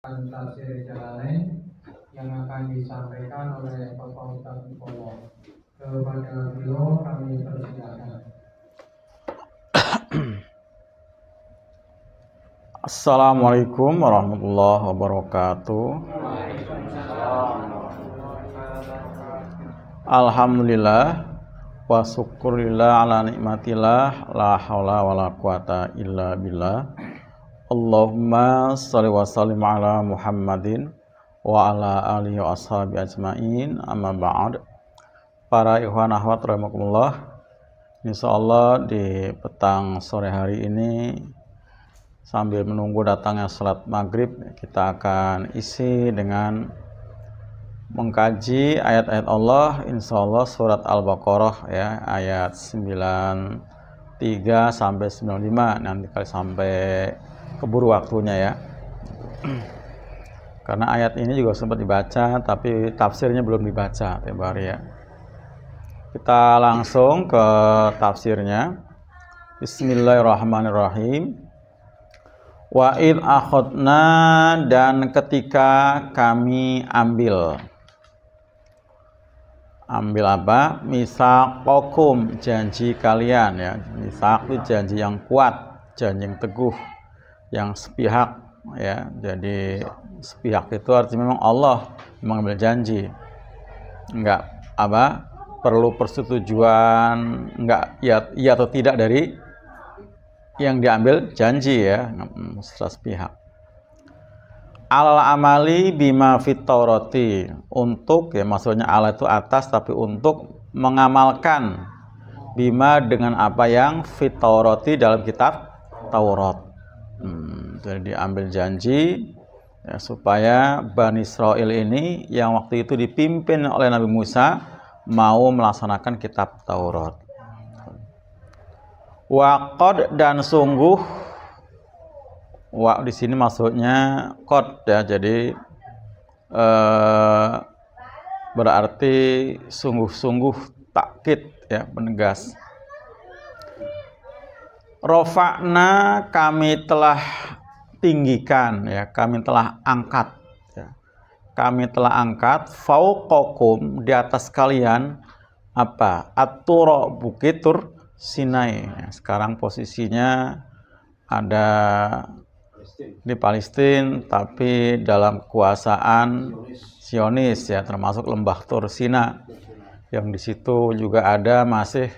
Tafsir Jalalain yang akan disampaikan oleh Bapak Ustadz Mukowo. Kepada beliau kami persilakan. Assalamualaikum warahmatullahi wabarakatuh. Alhamdulillah wa syukurillah ala nikmatillah la haula wala quwata illa billah. Allahumma shalli wa sallim ala Muhammadin wa ala alihi wa ashabi ajmain, amma ba'd. Para ikhwan akhwat rahimakumullah, insyaallah di petang sore hari ini sambil menunggu datangnya salat maghrib, kita akan isi dengan mengkaji ayat-ayat Allah, insyaallah surat Al-Baqarah ya, ayat 93 sampai 95. Nanti kali sampai keburu waktunya ya. Karena ayat ini juga sempat dibaca tapi tafsirnya belum dibaca tiap hari ya. Kita langsung ke tafsirnya. Bismillahirrahmanirrahim. Wa id akhadna, dan ketika kami ambil apa? Misaqakum, janji kalian ya. Misaq itu janji yang kuat, janji yang teguh, yang sepihak ya. Jadi sepihak itu artinya memang Allah mengambil janji, enggak apa perlu persetujuan, enggak iya atau tidak dari yang diambil janji ya, secara sepihak. Al amali bima fit taurati, untuk ya, maksudnya ala itu atas, tapi untuk mengamalkan bima dengan apa yang fit taurati dalam kitab Taurat. Jadi diambil janji ya, supaya Bani Israel ini yang waktu itu dipimpin oleh Nabi Musa mau melaksanakan kitab Taurat. Waqad, dan sungguh, wa di sini maksudnya qad ya, jadi berarti sungguh-sungguh, takkid ya, menegas. Rofa'na, kami telah tinggikan ya, kami telah angkat ya. Kami telah angkat fauqakum, di atas kalian apa? At-Tura, bukit Tur Sinai ya. Sekarang posisinya ada di Palestina, tapi dalam kekuasaan Zionis ya, termasuk lembah Tur Sina, yang di situ juga ada masih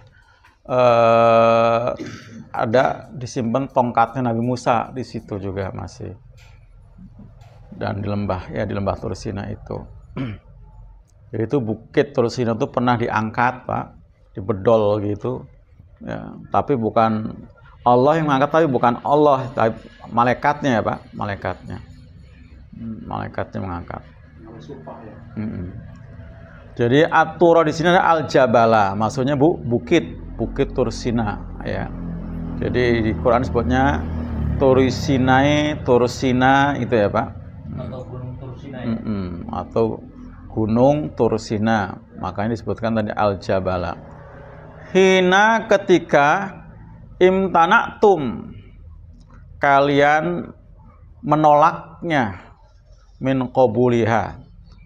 ada disimpan tongkatnya Nabi Musa di situ juga masih, dan di lembah Tur Sina itu. Jadi itu bukit Tur Sina itu pernah diangkat Pak, dibedol gitu ya, tapi bukan Allah yang mengangkat, tapi bukan Allah, tapi malaikatnya ya Pak, malaikatnya mengangkat. Jadi At-Tura di sini ada Al-Jabala, maksudnya bukit Tur Sina ya. Jadi di Quran sebutnya Tur Sinai, Tur Sina itu ya Pak. Atau Gunung Tur Sina ya? Atau Gunung Tur Sina, makanya disebutkan tadi Al-Jabala. Hina, ketika imtana'tum, kalian menolaknya, min qabuliha,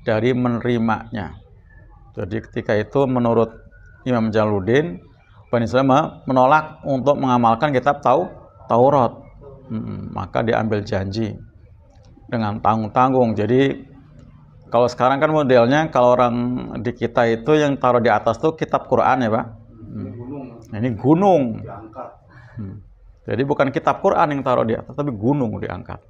dari menerimanya. Jadi ketika itu menurut Imam Jalaluddin, Bani Israil menolak untuk mengamalkan kitab Taurat. Maka diambil janji dengan tanggung-tanggung. Jadi kalau sekarang kan modelnya, kalau orang di kita itu yang taruh di atas tuh kitab Quran ya Pak. Ini gunung. Jadi bukan kitab Quran yang taruh di atas, tapi gunung diangkat.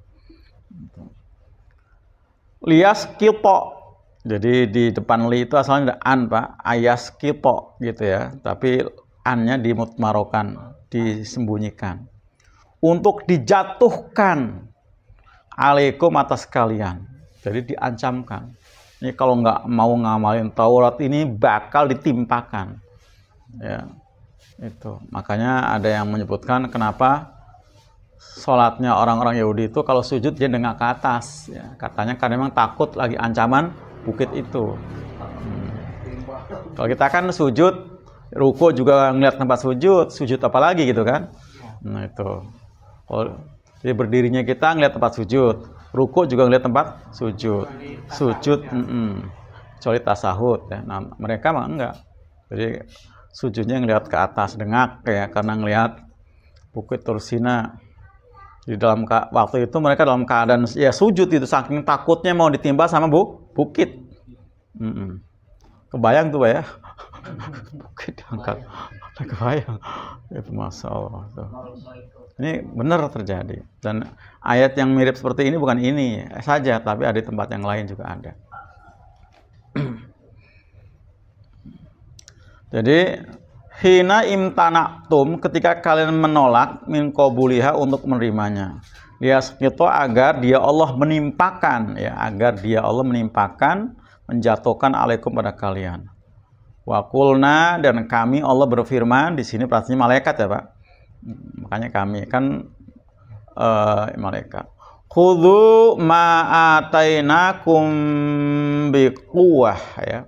Lias kito. Jadi di depan li itu asalnya ada an Pak, ayas kito gitu ya. Tapi annya dimutmarokan, disembunyikan. Untuk dijatuhkan alaikum, atas kalian. Jadi diancamkan. Ini kalau nggak mau ngamalin Taurat ini bakal ditimpakan. Ya, itu. Makanya ada yang menyebutkan kenapa sholatnya orang-orang Yahudi itu kalau sujud dia nengok ke atas. Ya, katanya karena memang takut lagi ancaman bukit itu. Kalau kita kan sujud, ruku juga ngeliat tempat sujud apa lagi gitu kan. Nah itu. Jadi berdirinya kita ngeliat tempat sujud, Ruku juga ngelihat tempat sujud. Sujud, kecuali tasahud ya. Nah, mereka mah enggak. Jadi sujudnya ngelihat ke atas, dengak ya, karena ngelihat Bukit Tursina. Di dalam waktu itu mereka dalam keadaan ya sujud itu, saking takutnya mau ditimpa sama bukit. Kebayang tuh Pak ya. Bukit diangkat. Kebayang. Itu Masya Allah tuh. Ini benar terjadi. Dan ayat yang mirip seperti ini bukan ini saja, tapi ada di tempat yang lain juga ada. Jadi hina imtanaktum, ketika kalian menolak min qabuliha, untuk menerimanya. Liyasqita, agar dia Allah menimpakan ya, agar dia Allah menimpakan, menjatuhkan alaikum pada kalian. Wa qulna, dan kami Allah berfirman, di sini pastinya malaikat ya Pak. Makanya kami kan malaikat. Khudhu ma atainakum biquwah ya.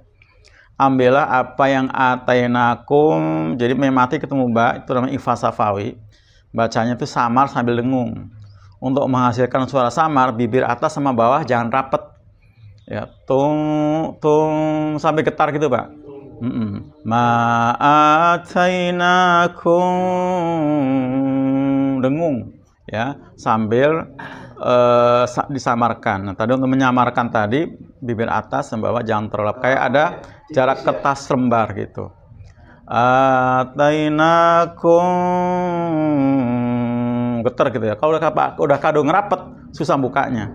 Ambillah apa yang atainakum. Jadi memati ketemu ba, itu namanya ifa safawi. Bacanya itu samar sambil dengung. Untuk menghasilkan suara samar, bibir atas sama bawah jangan rapet. Ya, tung sampai getar gitu, Pak. Ma'atainakum, dengung ya, sambil disamarkan. Nah, tadi untuk menyamarkan tadi bibir atas dan bawah jangan terlelap, kayak ada jarak kertas lembar gitu. Atainakum, getar gitu ya. Kalau udah kado ngerapet susah bukanya.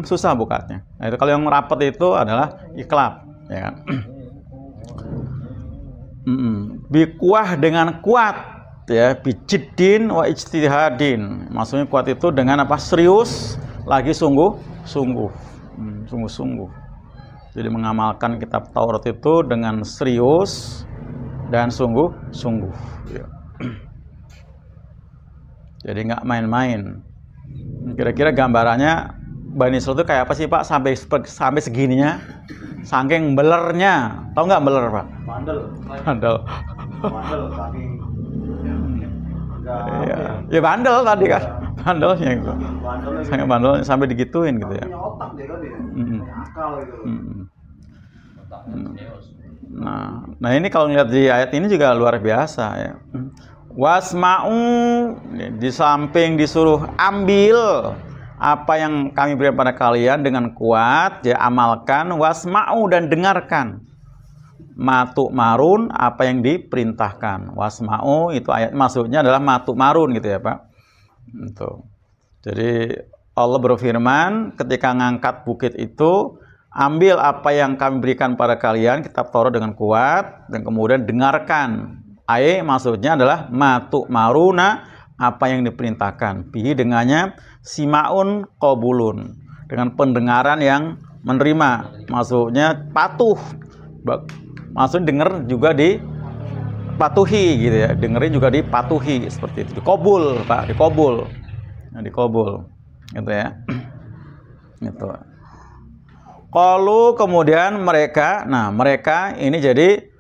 Susah bukanya. Nah, itu kalau yang rapet itu adalah iklab ya kan. Bikuah, dengan kuat ya, bijiddin wa ijtihadin. Maksudnya kuat itu dengan apa? Serius, lagi sungguh-sungguh. Jadi mengamalkan kitab Taurat itu dengan serius dan sungguh-sungguh ya. Jadi nggak main-main. Kira-kira gambarannya Bani Israil itu kayak apa sih Pak, sampai segininya, saking belernya. Tahu nggak beler Pak? Bandel saking ya bandel tadi kan, bandelnya gitu, sangat bandel sampai digituin gitu ya. Nah ini kalau ngeliat di ayat ini juga luar biasa ya. Wasma'u, di samping disuruh ambil apa yang kami berikan pada kalian dengan kuat, ya amalkan. Wasma'u, dan dengarkan. Matuk marun, apa yang diperintahkan. Wasma'u itu ayat maksudnya adalah matuk marun gitu ya Pak. Itu. Jadi Allah berfirman ketika ngangkat bukit itu, ambil apa yang kami berikan pada kalian, kitab Taurat, dengan kuat, dan kemudian dengarkan. Maksudnya adalah matuk maruna, apa yang diperintahkan. Bihi, dengannya, simaun qabulun, dengan pendengaran yang menerima. Maksudnya patuh. Maksudnya dengar juga dipatuhi gitu ya. Dengerin juga dipatuhi, seperti itu. Dikobul, Pak, dikobul. Nah, dikobul. Gitu ya. Gitu. Qalu, kemudian mereka, mereka ini jadi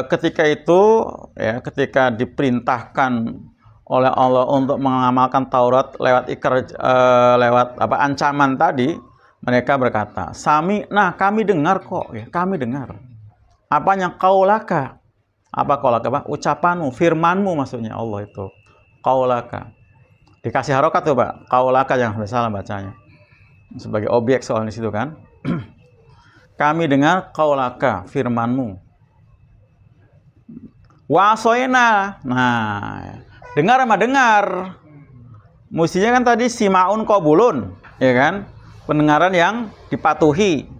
ketika itu ya, ketika diperintahkan oleh Allah untuk mengamalkan Taurat lewat lewat ancaman tadi, mereka berkata, kami dengar kok ya, kami dengar. Apanya? Qaulaka. Apa qaulaka, Pak? Ucapanmu, firmanmu, maksudnya Allah itu. Qaulaka. Dikasih harokat tuh, Pak. Qaulaka, jangan sampai salah bacanya. Sebagai objek soal di situ kan. Kami dengar qaulaka, firmanmu. Wasoina. Nah, dengar sama dengar. Mestinya kan tadi simaun qabulun, ya kan? Pendengaran yang dipatuhi.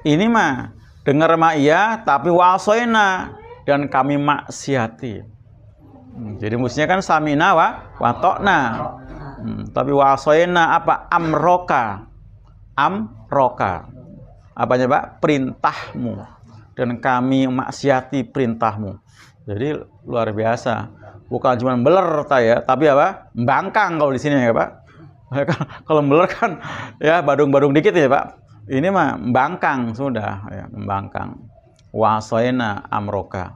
Ini mah dengar mah iya, tapi wasoina, dan kami maksiati. Jadi mestinya kan samina wa tokna. Tapi wasoina apa? Amroka. Apanya Pak? Perintahmu. Dan kami maksiati perintahmu. Jadi luar biasa. Bukan cuma beler ya, tapi apa? Mbangkang kalau di sini ya Pak. Kalau beler kan ya badung-badung dikit ya Pak. Ini mah mbangkang sudah ya, mbangkang. Wasoina amroka.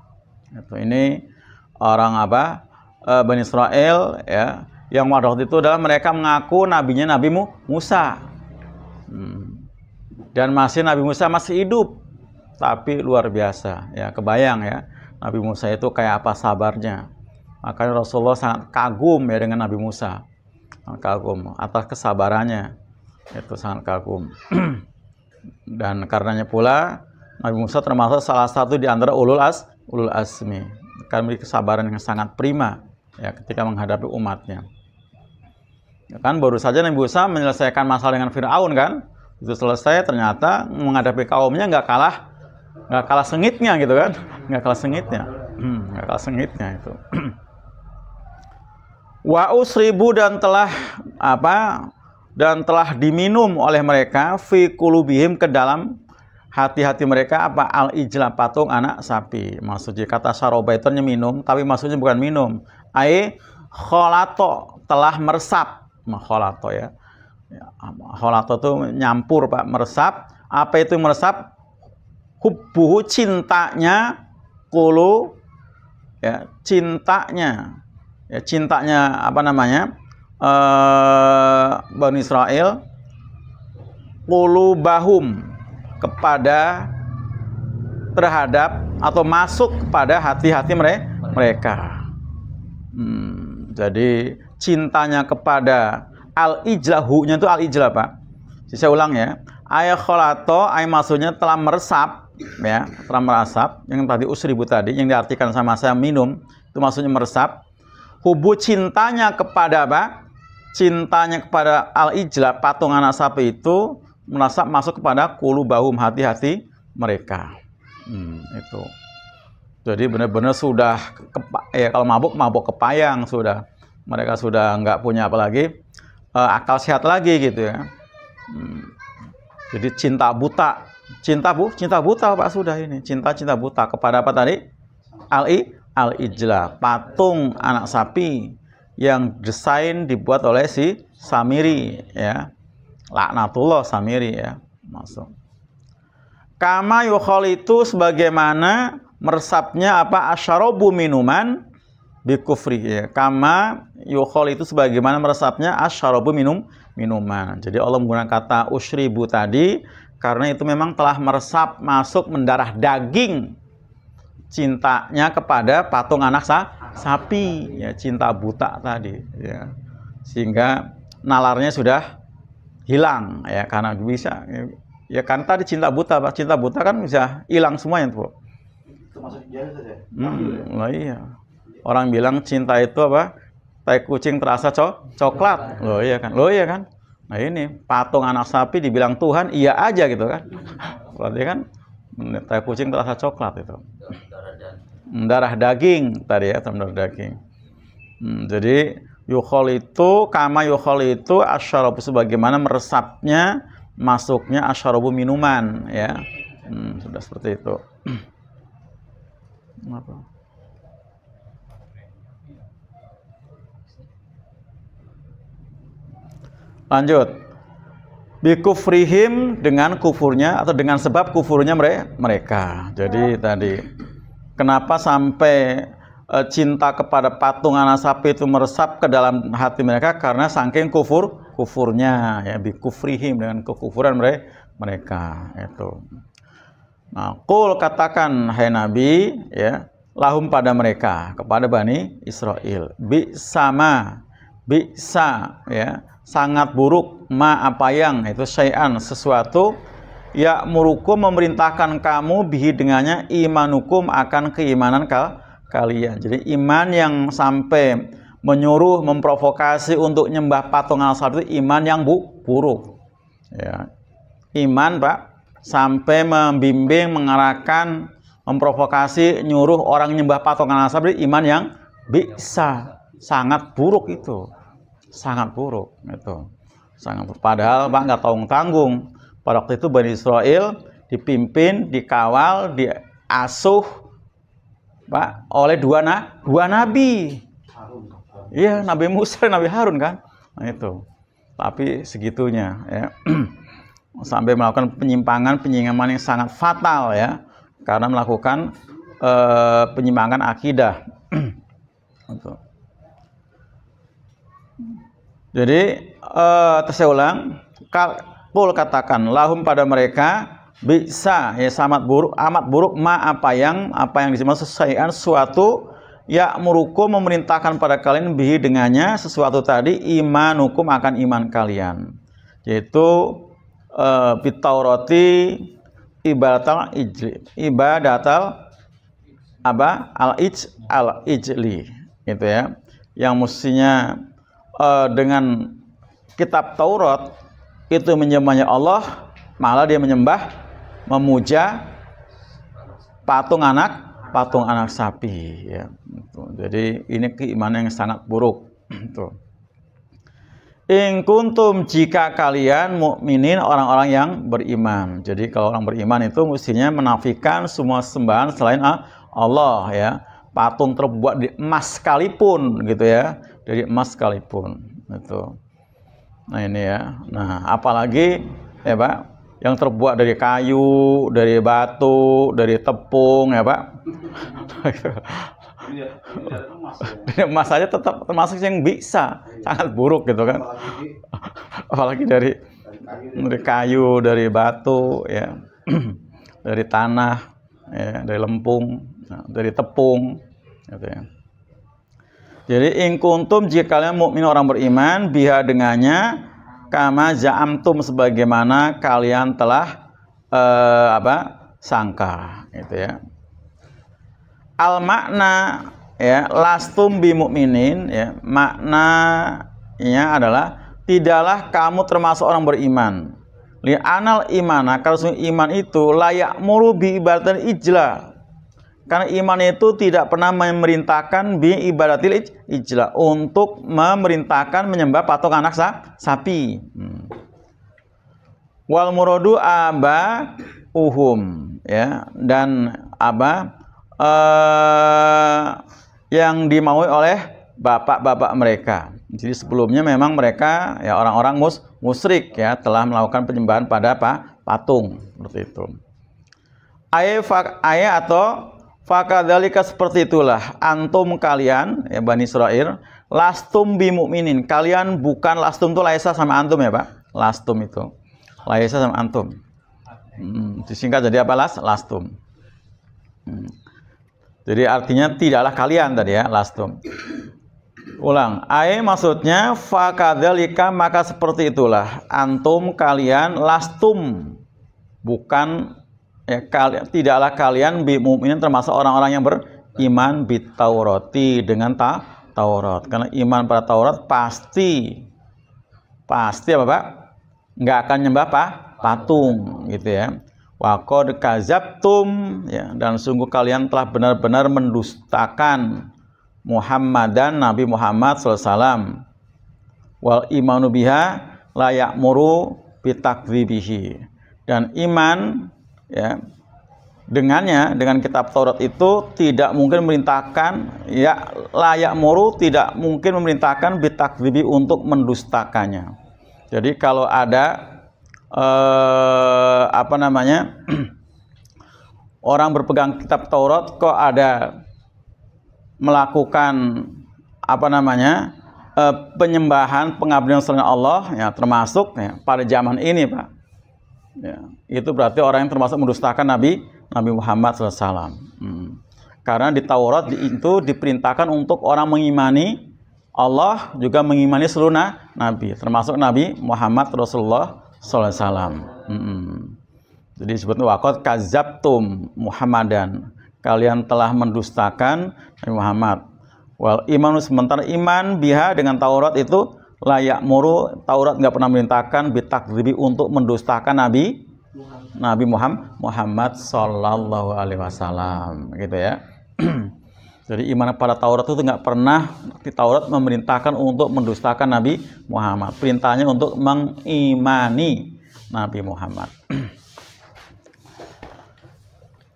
Ini orang Bani Israel ya, Yang pada waktu itu adalah mereka mengaku nabinya Nabi Musa. Dan Nabi Musa masih hidup. Tapi luar biasa, ya kebayang ya. Nabi Musa itu kayak apa sabarnya. Makanya Rasulullah sangat kagum ya dengan Nabi Musa. Kagum atas kesabarannya. Itu sangat kagum. Dan karenanya pula Nabi Musa termasuk salah satu di antara ulul azmi. Kan memiliki kesabaran yang sangat prima ya ketika menghadapi umatnya. Ya kan baru saja Nabi Musa menyelesaikan masalah dengan Firaun kan. Itu selesai ternyata menghadapi kaumnya nggak kalah sengitnya gitu kan. Nggak kalah sengitnya itu. Wa usribu dan telah diminum oleh mereka fi qulubihim ke dalam hati-hati mereka al-ijla patung anak sapi. Maksudnya kata saroba itu minum, tapi maksudnya bukan minum. Kholato telah meresap. Kholato ya. Kholato itu nyampur Pak, meresap. Apa itu meresap? Hubbuhu cintanya ya, cintanya Bani Israel qulubahum terhadap atau masuk kepada hati-hati mereka. Jadi cintanya kepada al-ijlahu-nya itu al-ijlah Pak. Saya ulang ya. Ayat kholato maksudnya telah meresap ya, telah meresap. Yang tadi usribu tadi yang diartikan sama saya minum itu maksudnya meresap. Hubu cintanya kepada cintanya kepada al-ijlah patung anak sapi itu meresap masuk kepada qulubahum hati-hati mereka. Itu. Jadi benar-benar sudah kalau mabuk kepayang sudah. Mereka sudah nggak punya apa lagi akal sehat lagi gitu ya. Jadi cinta buta Pak sudah ini. Cinta buta kepada apa tadi? Al-ijlah, patung anak sapi yang desain dibuat oleh si Samiri ya. Laknatullah Samiri ya. Masuk. Kama yukhol itu sebagaimana meresapnya asyarabu minuman bikufri ya. Kama yukhol itu sebagaimana meresapnya asyarabu minuman. Jadi Allah menggunakan kata usyribu tadi karena itu memang telah meresap masuk mendarah daging cintanya kepada patung anak sapi ya, cinta buta tadi ya. Sehingga nalarnya sudah hilang ya karena bisa ya kan tadi cinta buta Pak. Cinta buta kan bisa hilang semuanya tuh. Termasuk jahil saja. Iya. Orang bilang cinta itu tai kucing terasa coklat. Loh iya kan? Nah ini patung anak sapi dibilang Tuhan iya aja gitu kan. Berarti kan tai kucing terasa coklat itu. Darah daging tadi ya, darah daging. Jadi yukhol itu kama yukhol itu asyarabu sebagaimana meresapnya masuknya asyarabu minuman ya. Sudah seperti itu. Apa? Lanjut. Bikufrihim dengan kufurnya atau dengan sebab kufurnya mereka. Jadi tadi kenapa sampai cinta kepada patung anak sapi itu meresap ke dalam hati mereka karena saking kufurnya ya, bikufrihim dengan kekufuran mereka itu. Nah, qul katakan hai Nabi ya, lahum pada mereka kepada Bani Israel. Bisa ya, sangat buruk apa yang itu syai'an sesuatu ya murukum memerintahkan kamu bihi dengannya imanukum akan keimanan kalian. Jadi iman yang sampai menyuruh memprovokasi untuk nyembah patung al-salib itu iman yang buruk ya. Iman Pak sampai membimbing mengarahkan memprovokasi nyuruh orang nyembah patung al-salib itu iman yang bisa sangat buruk itu. Sangat buruk itu. Sangat buruk. Padahal Pak nggak tanggung. Pada waktu itu Bani Israel dipimpin, dikawal, diasuh Pak oleh dua nabi. Iya, Nabi Musa dan Nabi Harun kan. Nah itu. Tapi segitunya ya. Sampai melakukan penyimpangan yang sangat fatal ya. Karena melakukan penyimpangan akidah. Untuk Jadi saya ulang, qul katakan lahum pada mereka bisa ya amat buruk apa yang disebut sesuaian suatu ya murukum memerintahkan pada kalian bihi dengannya sesuatu tadi imanukum akan iman kalian, yaitu bitaurati ibadatal al-ijli gitu ya, yang mestinya dengan kitab Taurat itu menyembahnya Allah, malah dia memuja patung anak sapi ya. Jadi ini keimanan yang sangat buruk. In kuntum jika kalian mukminin orang-orang yang beriman. Jadi kalau orang beriman itu mestinya menafikan semua sembahan selain Allah ya. Patung terbuat dari emas sekalipun gitu ya, dari emas sekalipun itu. Nah ini ya. Nah apalagi ya Pak, yang terbuat dari kayu, dari batu, dari tepung ya Pak. Dari emas saja tetap termasuk yang bisa, sangat buruk gitu kan. Apalagi dari kayu, dari batu ya, dari tanah ya, dari lempung, dari tepung gitu ya. Jadi in kuntum jika kalian mukmin orang beriman biha dengannya kama za'amtum sebagaimana kalian telah sangka gitu ya. Al makna ya lastum bi mukminin ya, maknanya adalah tidaklah kamu termasuk orang beriman. Li anal imana, kalau iman itu layak muru bi ibadatil ijla. Karena iman itu tidak pernah memerintahkan bi ibadatil ijla, untuk memerintahkan menyembah patung anak sapi. Wal muradu aba uhum ya, dan yang dimaui oleh bapak-bapak mereka. Jadi sebelumnya memang mereka ya orang-orang musyrik ya, telah melakukan penyembahan pada patung seperti itu. Ayat atau fakadzalika seperti itulah antum kalian ya Bani Israil lastum bi mukminin. Kalian bukan, lastum itu laisa sama antum ya Pak. Lastum itu laisa sama antum. Disingkat jadi apa lastum. Jadi artinya tidaklah kalian tadi ya, lastum. Ulang, maksudnya fakadzalika maka seperti itulah antum kalian lastum, bukan ya tidaklah kalian bi mukminin termasuk orang-orang yang beriman bi Taurati dengan Taurat. Karena iman pada Taurat pasti apa Pak? Nggak akan nyembah patung gitu ya. Wa qad kadzabtum ya, dan sungguh kalian telah benar-benar mendustakan Muhammadan, Nabi Muhammad SAW. Wal imanu biha la ya'muru bitakdzibihi, dan iman ya dengannya, dengan kitab Taurat itu tidak mungkin memerintahkan ya la ya'muru, tidak mungkin memerintahkan bitakdzibi, untuk mendustakannya. Jadi kalau ada orang berpegang kitab Taurat kok ada melakukan penyembahan pengabdian selain Allah ya, termasuk ya, pada zaman ini Pak ya, itu berarti orang yang termasuk mendustakan Nabi Muhammad SAW. Karena di Taurat itu diperintahkan untuk orang mengimani Allah, juga mengimani seluruh Nabi, termasuk Nabi Muhammad Rasulullah SAW. Jadi disebut waqad kadzabtum Muhammadan, kalian telah mendustakan Nabi Muhammad. Wal imanu, sementara iman biha dengan Taurat itu layak muru, Taurat nggak pernah merintahkan bitakdzibi, untuk mendustakan Nabi Muhammad Sallallahu Alaihi Wasallam gitu ya. Jadi iman pada Taurat itu nggak pernah di Taurat memerintahkan untuk mendustakan Nabi Muhammad. Perintahnya untuk mengimani Nabi Muhammad.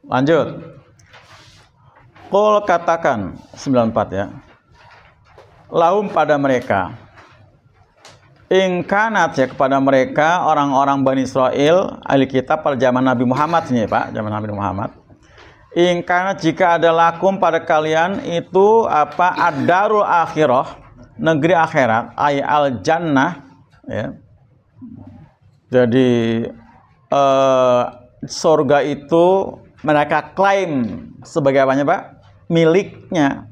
Lanjut. Qul katakan 94 ya. Lahum pada mereka. Ingkanat ya, kepada mereka orang-orang Bani Israil ahli kitab pada zaman Nabi Muhammad ini Pak, zaman Nabi Muhammad. Ingkanat jika ada lakum pada kalian itu apa ad-darul akhirah, negeri akhirat, ay al jannah, ya. Jadi surga itu mereka klaim sebagai apanya, Pak? Miliknya.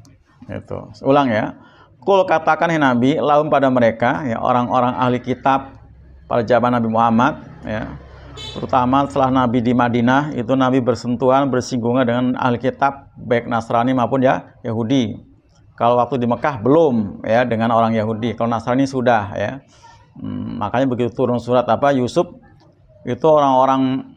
Itu. Ulang ya. Kul katakan hai Nabi, lahum pada mereka, ya, orang-orang ahli kitab pada zaman Nabi Muhammad, ya. Terutama setelah Nabi di Madinah, itu Nabi bersentuhan, bersinggungan dengan ahli kitab, baik Nasrani maupun ya Yahudi. Kalau waktu di Mekah belum, ya, dengan orang Yahudi. Kalau Nasrani sudah, ya. Makanya begitu turun surat apa Yusuf, itu orang-orang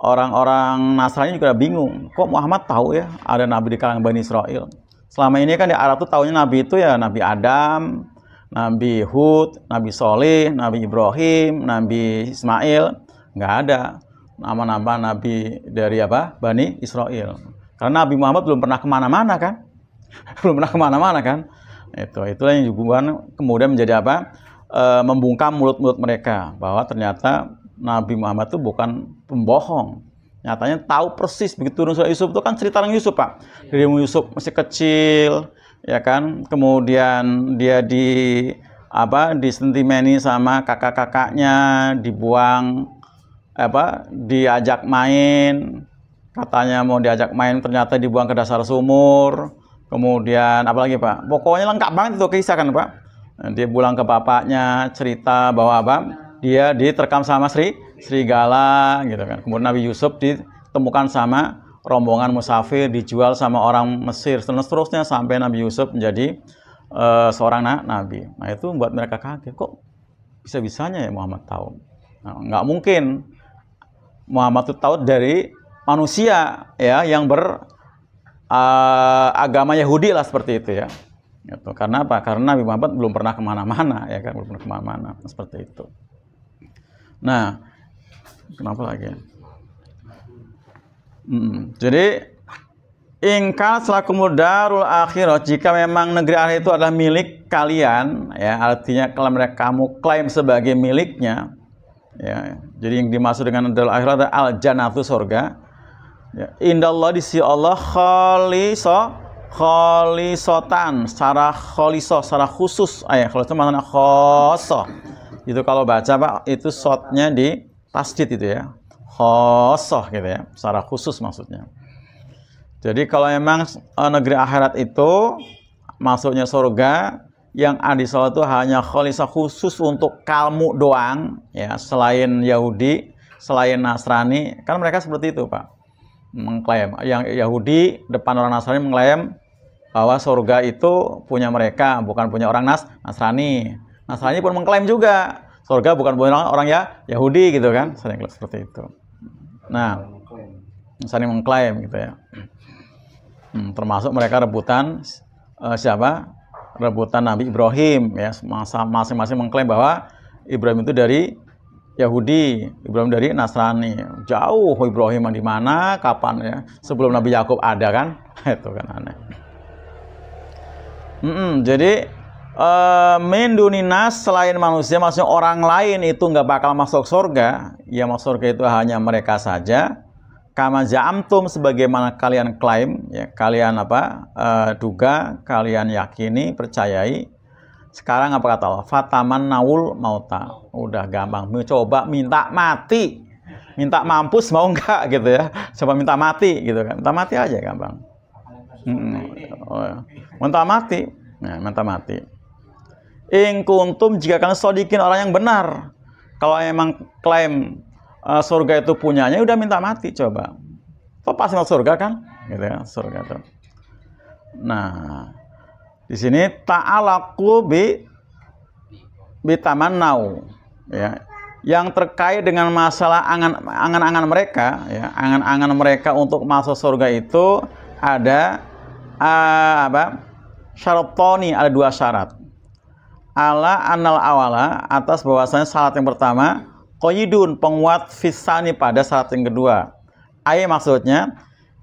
orang-orang Nasrani juga bingung. Kok Muhammad tahu ya ada Nabi di kalangan Bani Israel? Selama ini kan di Arab tuh tahunya Nabi itu ya Nabi Adam, Nabi Hud, Nabi Soleh, Nabi Ibrahim, Nabi Ismail. Nggak ada nama-nama Nabi dari apa? Bani Israel. Karena Nabi Muhammad belum pernah kemana-mana kan? Belum pernah kemana-mana kan? Itulah yang juga kemudian menjadi apa? Membungkam mulut-mulut mereka bahwa ternyata Nabi Muhammad itu bukan pembohong. Nyatanya tahu persis begitu turun surah Yusuf itu kan cerita tentang Yusuf, Pak. Dari Yusuf masih kecil, ya kan? Kemudian dia disentimeni sama kakak-kakaknya, dibuang diajak main. Katanya mau diajak main ternyata dibuang ke dasar sumur. Kemudian apalagi, Pak? Pokoknya lengkap banget itu kisah kan, Pak. Dia pulang ke bapaknya cerita bahwa dia diterkam sama serigala gitu kan. Kemudian Nabi Yusuf ditemukan sama rombongan musafir, dijual sama orang Mesir, dan seterusnya sampai Nabi Yusuf menjadi seorang nabi. Nah, itu membuat mereka kaget, kok bisa-bisanya ya Muhammad tahu. Nah, nggak mungkin Muhammad itu tahu dari manusia ya yang agama Yahudi lah seperti itu ya. Gitu. Karena apa? Karena Nabi Muhammad belum pernah kemana-mana ya kan, belum pernah kemana-mana seperti itu. Nah, kenapa lagi? Jadi ingkar selaku darul akhirat, jika memang negeri akhirat itu adalah milik kalian, ya artinya kalau kamu klaim sebagai miliknya, ya. Jadi yang dimaksud dengan darul akhirat adalah al jannatu surga. Ya, indallah di sisi Allah kholisotan secara kholisoh, secara khusus. Kalau itu maknanya khosoh. Itu kalau baca Pak, itu shotnya di tasdid itu ya. Khosoh gitu ya, secara khusus maksudnya. Jadi kalau memang negeri akhirat itu maksudnya surga yang ada di sana itu hanya kholisoh khusus untuk kamu doang ya, selain Yahudi, selain Nasrani, kan mereka seperti itu Pak. Mengklaim yang Yahudi depan orang Nasrani mengklaim bahwa surga itu punya mereka, bukan punya orang Nasrani. Nasrani pun mengklaim juga surga bukan punya orang Yahudi gitu kan, sering seperti itu. Nah, saling mengklaim gitu ya. Termasuk mereka rebutan siapa? Rebutan Nabi Ibrahim ya, masing-masing mengklaim bahwa Ibrahim itu dari Yahudi, Ibrahim dari Nasrani. Jauh Ibrahim di mana, kapan ya? Sebelum Nabi Yakub ada kan? Itu kan aneh. Jadi min duninas, selain manusia, maksudnya orang lain itu nggak bakal masuk surga. Ya masuk surga itu hanya mereka saja. Kama ja'amtum, sebagaimana kalian klaim, ya kalian duga, kalian yakini, percayai. Sekarang apa kata Allah? Fataman naul mauta. Udah gampang. Coba minta mati. Minta mampus mau enggak gitu ya. Coba minta mati gitu kan. Minta mati aja gampang. Minta mati. Nah, minta mati. In kuntum, jika kalian sodikin, orang yang benar. Kalau emang klaim surga itu punyanya, udah minta mati coba. Kok pasti masuk surga kan? Gitu ya, surga itu. Nah, di sini ta'alaku bi tamannau ya, yang terkait dengan masalah angan-angan mereka ya, angan-angan mereka untuk masuk surga itu ada syaratoni, ada dua syarat. Ala anal awala, atas bahwasanya syarat yang pertama qayyidun, penguat fisani, pada syarat yang kedua. Maksudnya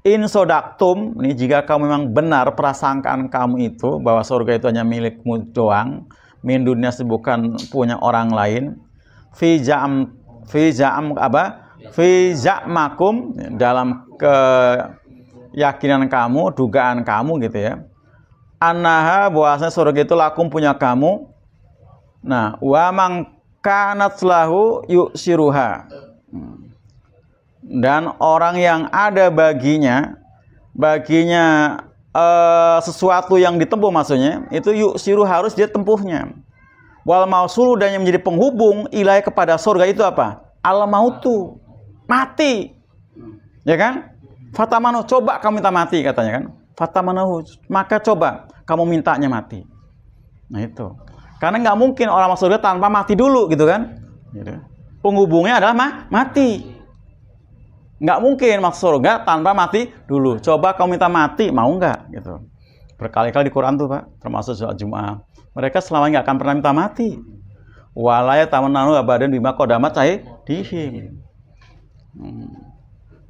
in sodaktum, ini jika kamu memang benar prasangkaan kamu itu bahwa surga itu hanya milikmu doang, min dunia bukan punya orang lain, fi za'makum, dalam keyakinan kamu, dugaan kamu gitu ya. annaha bahwasanya surga itu lakum punya kamu. Nah, wa man kanat lahu yusiruha. Dan orang yang ada baginya sesuatu yang ditempuh maksudnya, itu yusiru harus dia tempuhnya. Wal mausulu dan yang menjadi penghubung ilai kepada surga itu apa? Al mautu, mati. Ya kan? Fatamanu, coba kamu minta mati katanya kan. Fatamanu, maka coba kamu mintanya mati. Nah itu. Karena nggak mungkin orang masuk surga tanpa mati dulu gitu kan. Gitu. Penghubungnya adalah mati. Nggak mungkin masuk surga tanpa mati dulu. Coba kamu minta mati, mau nggak? Gitu. Berkali-kali di Quran tuh Pak, termasuk surat Jum'ah. Mereka selama nggak akan pernah minta mati. Walaya tamananu abadan bima qadamat dihim.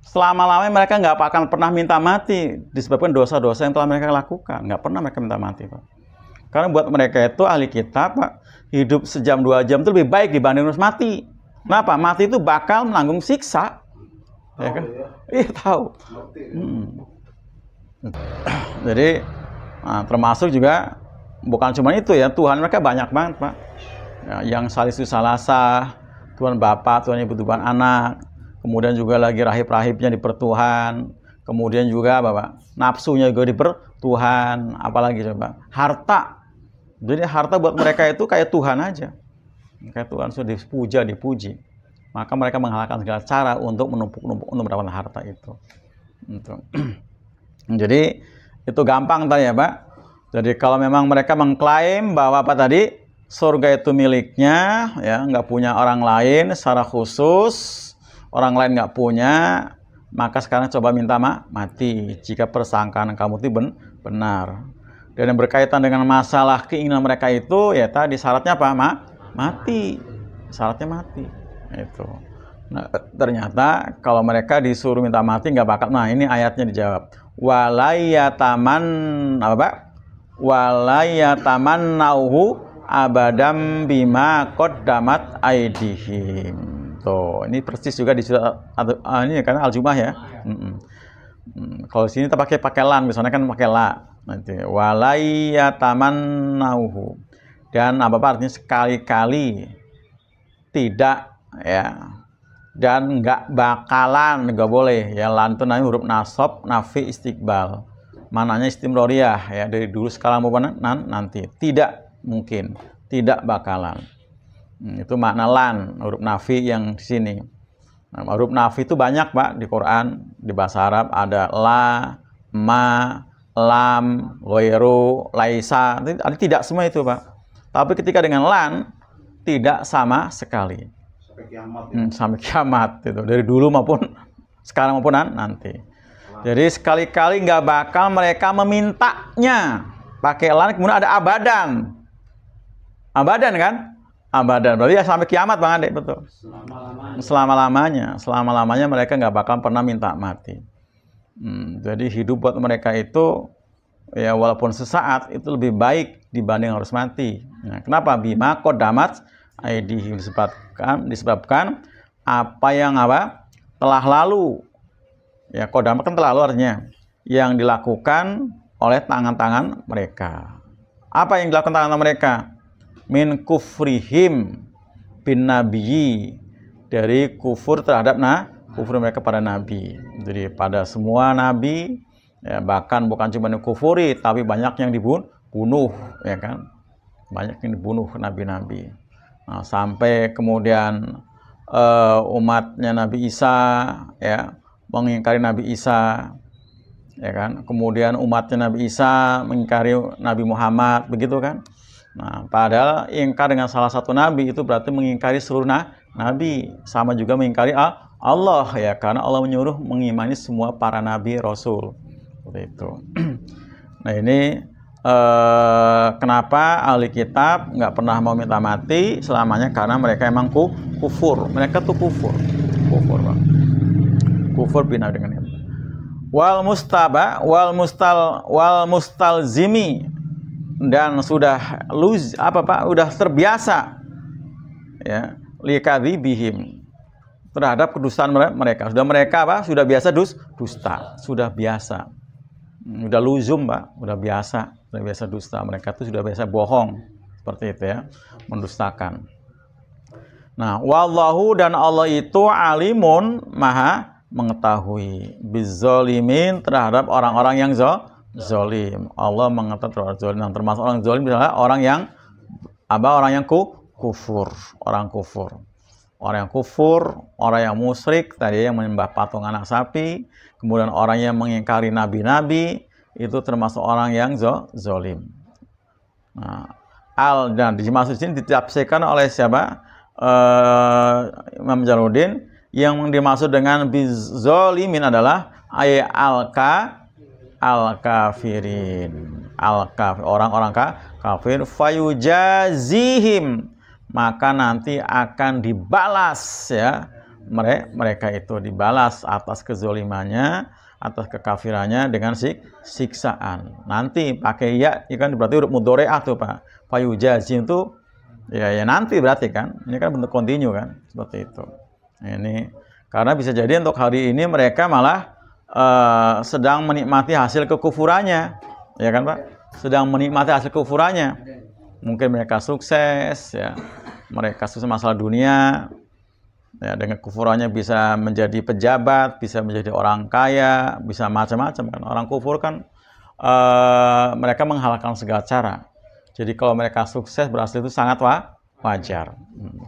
Selama-lamanya mereka nggak akan pernah minta mati disebabkan dosa-dosa yang telah mereka lakukan. Nggak pernah mereka minta mati, Pak. Karena buat mereka itu ahli kitab, Pak, hidup sejam 2 jam itu lebih baik dibanding harus mati. Kenapa? Mati itu bakal menanggung siksa. Ya kan? Iya tahu. Jadi termasuk juga bukan cuma itu ya, Tuhan mereka banyak banget, Pak. Ya, yang salisu salasah, Tuhan Bapa, Tuhan Ibu, Tuhan Anak. Kemudian juga lagi rahib-rahibnya dipertuhan. Kemudian juga Bapak, nafsunya juga dipertuhan. Apalagi coba, harta. Jadi harta buat mereka itu kayak Tuhan aja. Kayak Tuhan sudah dipuji. Maka mereka menghalalkan segala cara untuk menumpuk-numpuk untuk mendapatkan harta itu. Jadi itu gampang tadi ya Pak. Jadi kalau memang mereka mengklaim bahwa apa tadi, surga itu miliknya, ya nggak punya orang lain secara khusus. Orang lain nggak punya, maka sekarang coba minta mati jika persangkaan kamu itu benar. Dan yang berkaitan dengan masalah keinginan mereka itu, ya tadi syaratnya apa? Mati. Syaratnya mati. Itu. Nah, ternyata kalau mereka disuruh minta mati nggak bakal. Nah ini ayatnya dijawab. Walayataman apa? Walayataman nauhu abadam bima qaddamat aidihim. Tuh, ini persis juga di surat ini kan Al-Jum'ah ya. Kalau sini kita pakai lan, misalnya kan pakai la. Nanti walayatamannahu. Dan apa artinya sekali-kali tidak ya. Dan enggak bakalan, enggak boleh. Ya lan itu namanya huruf nasab, nafi, istiqbal. Mananya istimroriyah ya, dari dulu sekarang maupun nanti. Tidak mungkin, tidak bakalan. Itu makna lan, huruf nafi yang di sini. Nah, huruf nafi itu banyak Pak di Quran, di bahasa Arab ada la, ma, lam, ghairu, laisa. Ada tidak semua itu Pak. Tapi ketika dengan lan tidak sama sekali. Sampai kiamat. Ya? Sampai kiamat itu dari dulu maupun sekarang maupun nanti. Jadi sekali-kali nggak bakal mereka memintanya pakai lan, kemudian ada abadan. Abadan kan? Abadan, berarti ya sampai kiamat Bang Adek, betul. Selama-lamanya mereka nggak bakal pernah minta mati. Jadi hidup buat mereka itu ya walaupun sesaat itu lebih baik dibanding harus mati. Nah, kenapa? Bima qaddamat aidihim, disebabkan apa yang telah lalu. Ya qaddamat kan telah lalu artinya yang dilakukan oleh tangan-tangan mereka. Apa yang dilakukan tangan mereka? Min kufrihim bin nabiyyi, dari kufur terhadap kufur mereka pada nabi. Jadi pada semua nabi ya, bahkan bukan cuma kufuri tapi banyak yang dibunuh ya kan, banyak yang dibunuh nabi-nabi. Nah, sampai kemudian umatnya Nabi Isa ya mengingkari Nabi Isa ya kan, kemudian umatnya Nabi Isa mengingkari Nabi Muhammad, begitu kan. Nah, padahal ingkar dengan salah satu nabi itu berarti mengingkari seluruh nabi, sama juga mengingkari Allah ya, karena Allah menyuruh mengimani semua para nabi rasul. Seperti itu. Nah, ini kenapa ahli kitab nggak pernah mau minta mati selamanya, karena mereka emang kufur. Mereka tuh kufur, Bang. Kufur bina dengan itu. Wal mustalzimi, dan sudah udah terbiasa ya likadzibihim, terhadap kedustaan mereka. Sudah biasa dusta, sudah biasa. Udah luzum, Pak, udah biasa sudah biasa dusta, mereka itu sudah biasa bohong, seperti itu ya, mendustakan. Nah, wallahu dan Allah itu alimun, maha mengetahui, bizzolimin, terhadap orang-orang yang zolim. Allah mengetahui terhadap zolim. Yang termasuk orang zolim adalah orang yang kufur, orang kufur. Orang yang kufur, orang yang musyrik, tadi yang menyembah patung anak sapi, kemudian orang yang mengingkari nabi-nabi, itu termasuk orang yang zolim. Nah, dan dimaksud sini ditafsirkan oleh siapa? Imam Jalaluddin, yang dimaksud dengan bizzolimin adalah al-kafirin. Orang-orang kafir, fayujazihim, maka nanti akan dibalas ya, mereka itu dibalas atas kezolimannya, atas kekafirannya dengan siksaan. Nanti pakai ya, kan berarti huruf mudhore'ah tuh Pak. Fayujazihim itu ya nanti berarti kan, ini kan bentuk kontinu kan, seperti itu. Ini karena bisa jadi untuk hari ini mereka malah sedang menikmati hasil kekufurannya, ya kan Pak? Sedang menikmati hasil kekufurannya. Mungkin mereka sukses, ya, mereka sukses masalah dunia, ya, dengan kufurannya bisa menjadi pejabat, bisa menjadi orang kaya, bisa macam-macam kan. Orang kufur kan mereka menghalalkan segala cara. Jadi kalau mereka sukses berhasil itu sangat wajar,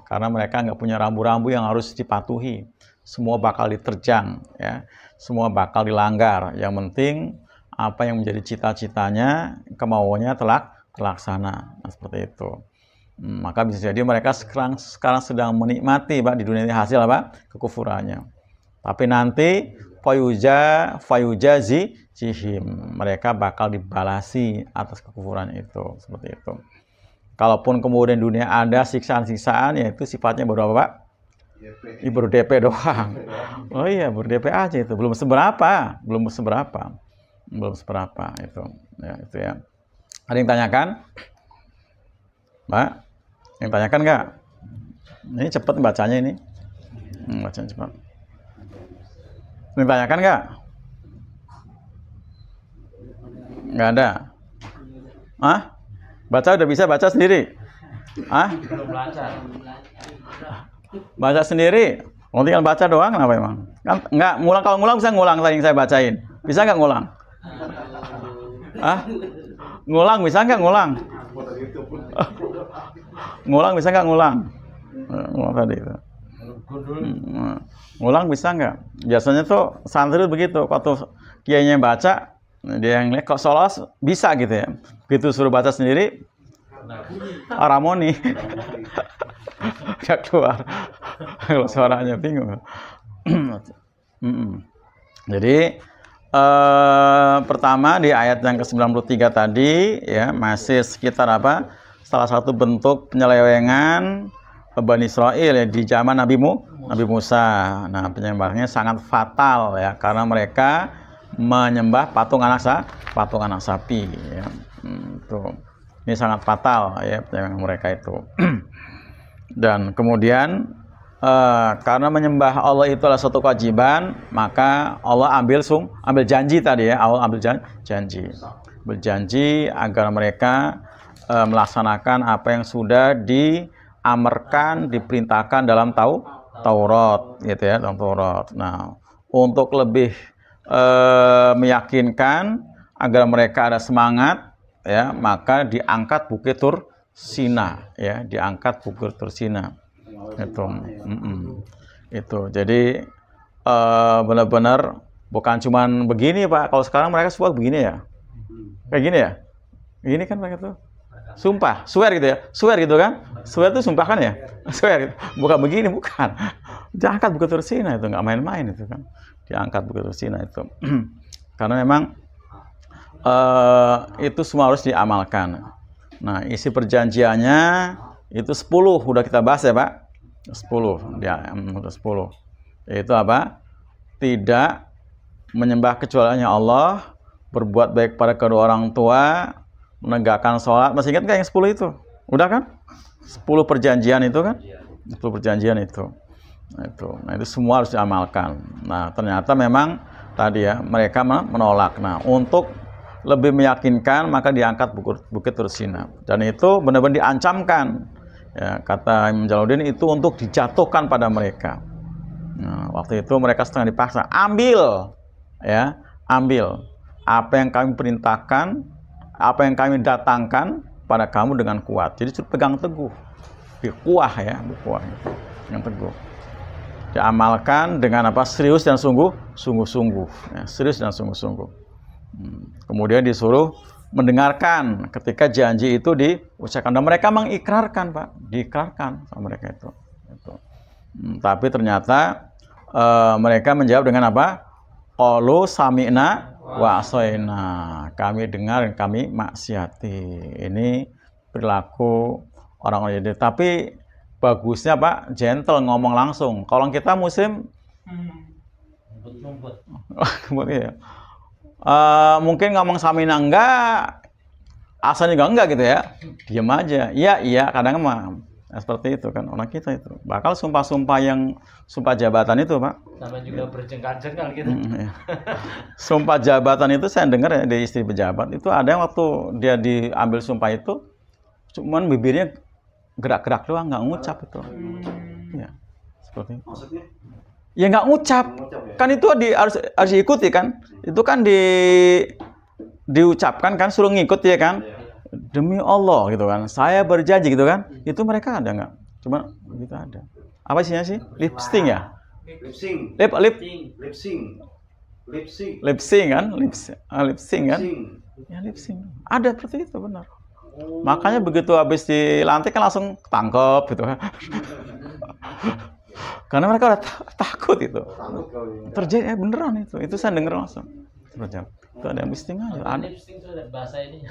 karena mereka nggak punya rambu-rambu yang harus dipatuhi. Semua bakal diterjang, ya, semua bakal dilanggar. Yang penting apa yang menjadi cita-citanya, kemauannya terlaksana. Nah, seperti itu. Maka bisa jadi mereka sekarang sedang menikmati Pak di dunia ini hasil apa? Kekufurannya. Tapi nanti fayujazihim, mereka bakal dibalasi atas kekufuran itu, seperti itu. Kalaupun kemudian dunia ada siksaan-siksaan, ya itu sifatnya baru apa Pak? Baru DP doang. Oh iya, baru DP aja itu, belum seberapa itu. Ya, itu ya. Ada yang tanyakan? Pak? Yang tanyakan nggak? Ini cepat bacanya ini. Bacanya cepat. Yang tanyakan nggak? Nggak ada. Baca udah bisa baca sendiri? Belum belajar. Baca sendiri? Mau tinggal baca doang kenapa emang? Kan nggak ngulang, kalau ngulang bisa ngulang tadi yang saya bacain. Bisa nggak ngulang? Ngulang bisa nggak ngulang? Ngulang bisa nggak ngulang? Ngulang tadi itu. Ngulang bisa nggak? Biasanya tuh santri begitu, waktu kiainya baca, dia yang lihat kok seolah bisa gitu ya. Begitu suruh baca sendiri, harmoni. Nggak keluar. Suaranya bingung. Jadi pertama di ayat yang ke-93 tadi ya, masih sekitar apa? Salah satu bentuk penyelewengan Bani Israil ya, di zaman Nabi Musa. Nah, penyembahnya sangat fatal ya, karena mereka menyembah patung anak sapi ya. Ini sangat fatal ya penyembahan mereka itu. Dan kemudian karena menyembah Allah itu adalah suatu kewajiban, maka Allah ambil janji tadi ya, Allah ambil janji agar mereka melaksanakan apa yang sudah diamarkan, diperintahkan dalam Taurat gitu ya, dalam Taurat. Nah, untuk lebih meyakinkan agar mereka ada semangat ya, maka diangkat Bukit Tur Sina ya, diangkat Bukit Tur Sina itu. Jadi benar-benar bukan cuman begini Pak. Kalau sekarang mereka suka begini ya, kayak gini ya, gini kan mereka tuh sumpah, swear gitu ya, swear gitu kan, swear itu sumpah kan ya, swear gitu. Bukan begini, bukan, diangkat Bukit Tur Sina itu, nggak main-main itu kan, diangkat Bukit Tur Sina itu. Karena memang itu semua harus diamalkan. Nah, isi perjanjiannya itu 10 udah kita bahas ya Pak, 10 dia 10. Yaitu apa? Tidak menyembah kecuali hanya Allah, berbuat baik pada kedua orang tua, menegakkan sholat. Masih ingat nggak yang 10 itu? Udah kan? 10 perjanjian itu kan? 10 perjanjian itu. Nah, itu semua harus diamalkan. Nah, ternyata memang tadi ya mereka menolak. Nah, untuk lebih meyakinkan, maka diangkat Bukit Tur Sina. Dan itu benar-benar diancamkan. Ya, kata Imam Jalaluddin itu untuk dijatuhkan pada mereka. Nah, waktu itu mereka setengah dipaksa, ambil, ya, ambil apa yang kami perintahkan, apa yang kami datangkan pada kamu dengan kuat. Jadi suruh pegang teguh, kuah ya, kuah, yang teguh. Diamalkan dengan apa? Serius dan sungguh-sungguh, ya, serius dan sungguh-sungguh. Kemudian disuruh mendengarkan ketika janji itu diucapkan, dan mereka mengikrarkan, Pak, diikrarkan sama mereka itu. Tapi ternyata mereka menjawab dengan apa? Qalu sami'na wa asaina. Kami dengar dan kami maksiati. Ini perilaku orang-orang Yahudi. Tapi bagusnya, Pak, gentle, ngomong langsung. Kalau kita Muslim ya. Mungkin ngomong samina enggak, asalnya juga enggak gitu ya, diam aja. Iya, kadang mah seperti itu kan orang kita itu. Bakal sumpah-sumpah yang sumpah jabatan itu, Pak. Sama juga berjengkal-jengkal gitu. Ya. Sumpah jabatan itu saya dengar ya dari istri pejabat itu ada yang waktu dia diambil sumpah itu, cuman bibirnya gerak-gerak doang, nggak ngucap itu. Ya, seperti itu. Maksudnya? Ya nggak ngucap, Ya? kan itu harus diikuti kan, itu kan diucapkan kan, suruh ngikut ya kan, demi Allah gitu kan, saya berjanji gitu kan, itu mereka ada nggak? Cuma gitu ada. Apa isinya sih? Lip sync ya? Lip sync. Lip sync kan? Lip sync kan? Ya lip sync. Ada seperti itu benar. Makanya begitu habis dilantik kan langsung tangkap gitu kan. Karena mereka udah takut itu. Terjadi beneran itu. Itu saya dengar langsung. Itu ada yang listing aja. Listing itu ada bahasa ini.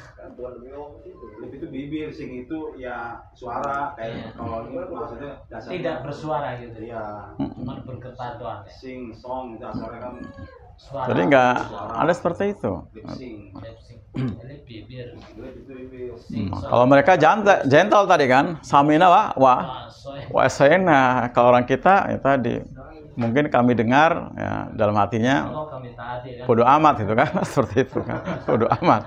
Lip itu bibir, sing itu ya suara kayak kalau ini maksudnya dasarnya Tidak bersuara gitu. Iya. Cuma bergetar doang. Sing song dasarnya kan Suara. Jadi nggak ada seperti itu. lip sync. Ini bibir. Lip itu bibir. Kalau mereka gentle tadi kan, samina wa asaina. Kalau orang kita ya tadi mungkin kami dengar ya, dalam hatinya Kalau kami taati kan. bodoh amat itu kan, seperti itu kan, bodoh amat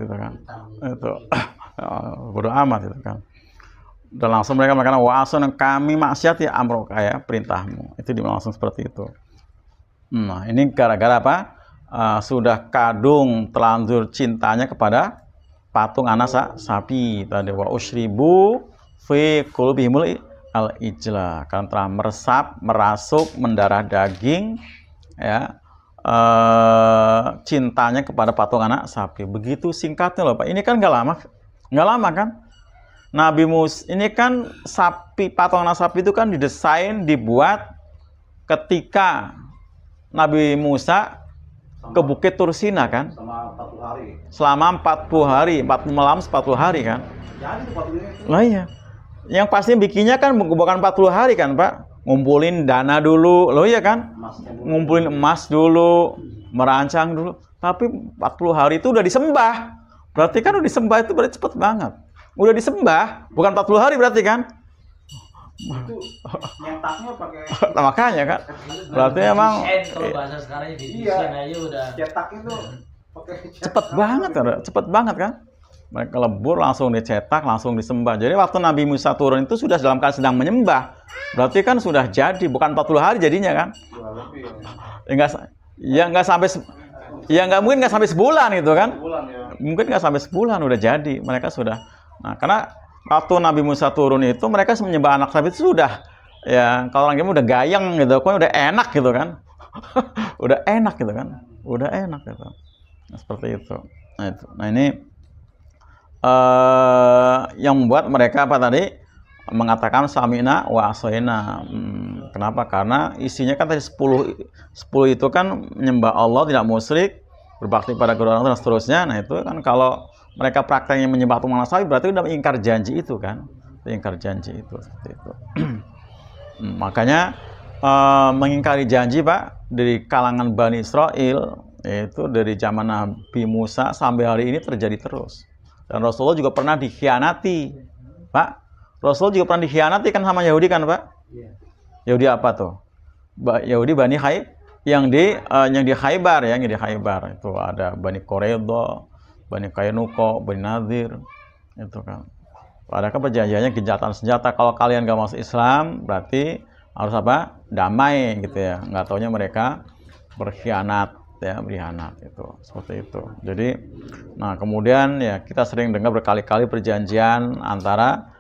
itu kan, itu bodoh amat itu kan. Dan langsung mereka mengatakan wa asaina, kami maksiat ya amroka ya perintahmu. Itu langsung seperti itu. Nah, ini gara-gara apa? Sudah kadung terlanjur cintanya kepada patung anak sapi tadi, wa usyribu fi qulubihimul al-ijla, kan telah merasuk mendarah daging ya, cintanya kepada patung anak sapi. Begitu singkatnya loh, Pak. Ini kan nggak lama kan? Nabi Musa ini kan patung anak sapi itu kan didesain, dibuat ketika Nabi Musa ke Bukit Tur Sina kan? Selama 40 hari, 40 malam 40 hari kan? Jadi itu patungnya itu. Lah iya. Yang pasti bikinnya kan bukan 40 hari kan, Pak? Ngumpulin dana dulu, loh iya kan? Ngumpulin emas dulu, merancang dulu. Tapi 40 hari itu udah disembah. Berarti kan udah disembah itu berarti cepet banget. Udah disembah, bukan 40 hari berarti kan? Itu nyetaknya pakai Makanya kan? Berarti emang Kalau bahasa sekarang di Iya. desain aja udah. cetak itu pakai cepet banget kan? Mereka lebur langsung dicetak, langsung disembah. Jadi waktu Nabi Musa turun itu sudah dalam keadaan sedang menyembah. Berarti kan sudah jadi, bukan 40 hari jadinya kan? Nggak sampai, ya nggak mungkin nggak sampai sebulan gitu kan? Mungkin nggak sampai sebulan udah jadi. Mereka sudah. Nah, karena waktu Nabi Musa turun itu mereka menyembah anak sapi itu sudah, ya kalau orang udah gayeng gitu, kan udah enak gitu kan? Udah enak gitu kan? Udah enak gitu. Nah, seperti itu. Nah ini yang membuat mereka apa tadi mengatakan sami'na wa asaina. Kenapa? Karena isinya kan tadi 10 itu kan menyembah Allah, tidak musyrik, berbakti pada kedua orang dan seterusnya. Nah itu kan kalau mereka prakteknya menyembah patung anak sapi berarti udah mengingkar janji itu kan, mengingkar janji itu seperti itu. Makanya mengingkari janji, Pak, dari kalangan Bani Israel itu dari zaman Nabi Musa sampai hari ini terjadi terus. Dan Rasulullah juga pernah dikhianati, Pak. Rasulullah juga pernah dikhianati kan sama Yahudi kan, Pak? Yahudi apa tuh? Yahudi Bani yang di Khaybar ya, yang di Khaybar itu ada Bani Quraidah, Bani Qainuqa, Bani Nadir itu kan. Padahal perjanjiannya gencatan senjata. Kalau kalian gak masuk Islam berarti harus apa? Damai gitu ya. Nggak taunya mereka berkhianat ya, berkhianat itu seperti itu. Jadi, nah kemudian ya kita sering dengar berkali-kali perjanjian antara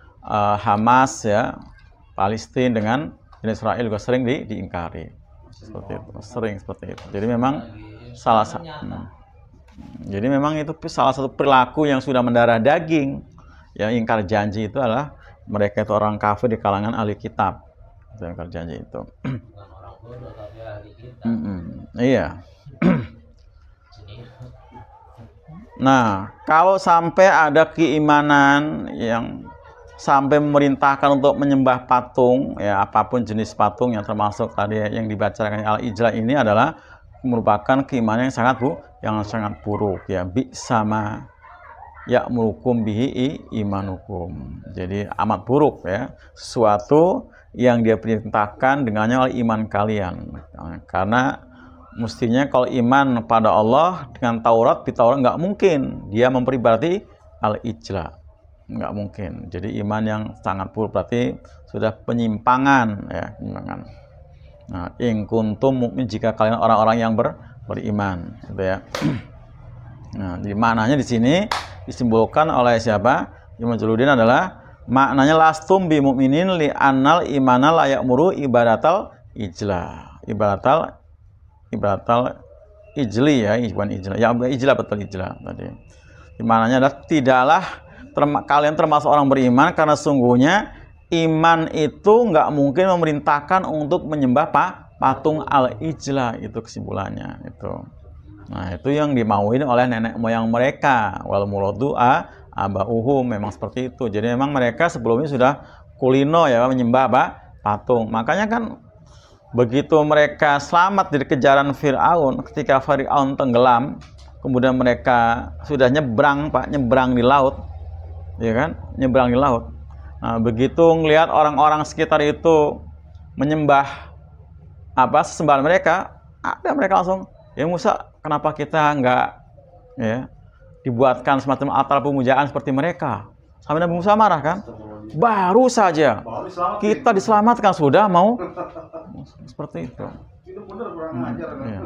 Hamas ya, Palestina dengan Israel juga sering diingkari seperti itu, sering seperti itu. Jadi memang jadi memang itu salah satu perilaku yang sudah mendarah daging. Yang ingkar janji itu adalah mereka itu orang kafir di kalangan ahli kitab. Itu ingkar janji itu. Bukan orang bodoh tapi ahli kitab. Iya. Nah, kalau sampai ada keimanan yang sampai memerintahkan untuk menyembah patung, ya apapun jenis patung yang termasuk tadi yang dibacakan al-ijla ini adalah merupakan keimanan yang sangat buruk ya, bi sama ya'murukum bihi imanukum. Jadi amat buruk ya, sesuatu yang dia perintahkan dengannya oleh iman kalian. Karena mestinya kalau iman pada Allah dengan Taurat, di Taurat nggak mungkin dia memperibadi al-ijla, nggak mungkin. Jadi iman yang sangat buruk berarti sudah penyimpangan ya, penyimpangan. Nah, in kuntum mukmin, jika kalian orang-orang yang beriman, gitu ya. Nah, jadi maknanya di sini disimbolkan oleh siapa? Imam Jalaluddin adalah maknanya lastum bi mukminin li annal imana la ya'muru ibadatal ijla. Ibadatal ijli ya, bukan ijla. Ya ijla, betul ijla tadi. Maknanya adalah tidaklah kalian termasuk orang beriman karena sungguhnya iman itu nggak mungkin memerintahkan untuk menyembah patung al-ijla, itu kesimpulannya itu. Nah, itu yang dimauin oleh nenek moyang mereka. Wal muradu abauhum, memang seperti itu. Jadi memang mereka sebelumnya sudah kulino ya, menyembah patung. Makanya kan begitu mereka selamat dari kejaran Fir'aun, ketika Fir'aun tenggelam, kemudian mereka sudah nyebrang di laut. Ya kan? Nyebrang di laut. Nah, begitu ngelihat orang-orang sekitar itu menyembah sesembahan mereka, ada mereka langsung, ya Musa, kenapa kita nggak ya dibuatkan semacam altar pemujaan seperti mereka? Sampai Nabi Musa marah kan? Baru saja kita diselamatkan sudah mau seperti itu. Itu benar kurang ajar kan? Iya.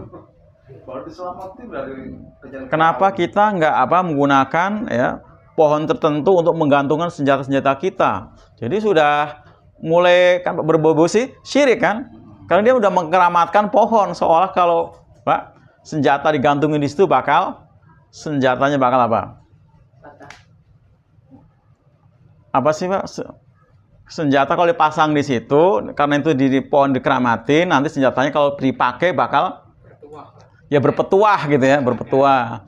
Baru diselamatin dari kejadian. Kenapa kita nggak menggunakan ya pohon tertentu untuk menggantungkan senjata-senjata kita? Jadi sudah mulai kan berbau syirik kan? Karena dia udah mengkeramatkan pohon, seolah kalau senjata digantungin di situ senjatanya bakal apa? Apa sih Pak? Senjata kalau dipasang di situ, karena itu di pohon dikeramatin, nanti senjatanya kalau dipakai bakal berpetuah gitu ya, berpetuah.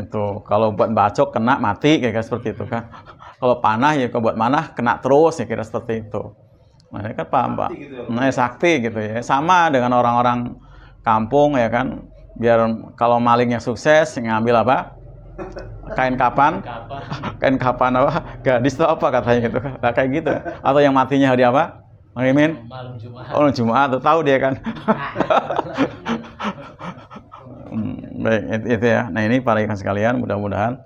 Itu kalau buat bacok kena mati kayak seperti itu kan. Kalau panah ya kalau buat manah kena terus ya, kira seperti itu. Nah, ini kan paham Pak. Nah, sakti gitu ya. Sama dengan orang-orang kampung ya kan. Biar kalau malingnya sukses ngambil kain kapan gadis itu apa katanya gitu. Nah, kayak gitu. Atau yang matinya hari apa? Malam Jumat. Oh, Jumat tuh tahu dia kan. Baik, itu ya. Nah, ini para ikhwan sekalian, mudah-mudahan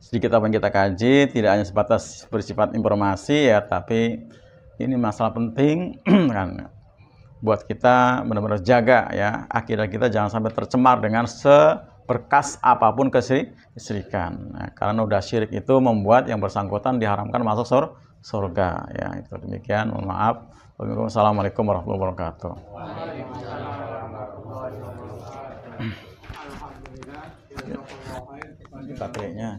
sedikit apa yang kita kaji tidak hanya sebatas bersifat informasi ya, tapi ini masalah penting kan. Buat kita benar-benar jaga ya akidah kita, jangan sampai tercemar dengan seberkas apapun kesyirikan. Nah, karena udah syirik itu membuat yang bersangkutan diharamkan masuk surga ya. Itu demikian, mohon maaf. Wassalamualaikum warahmatullahi wabarakatuh. Baterainya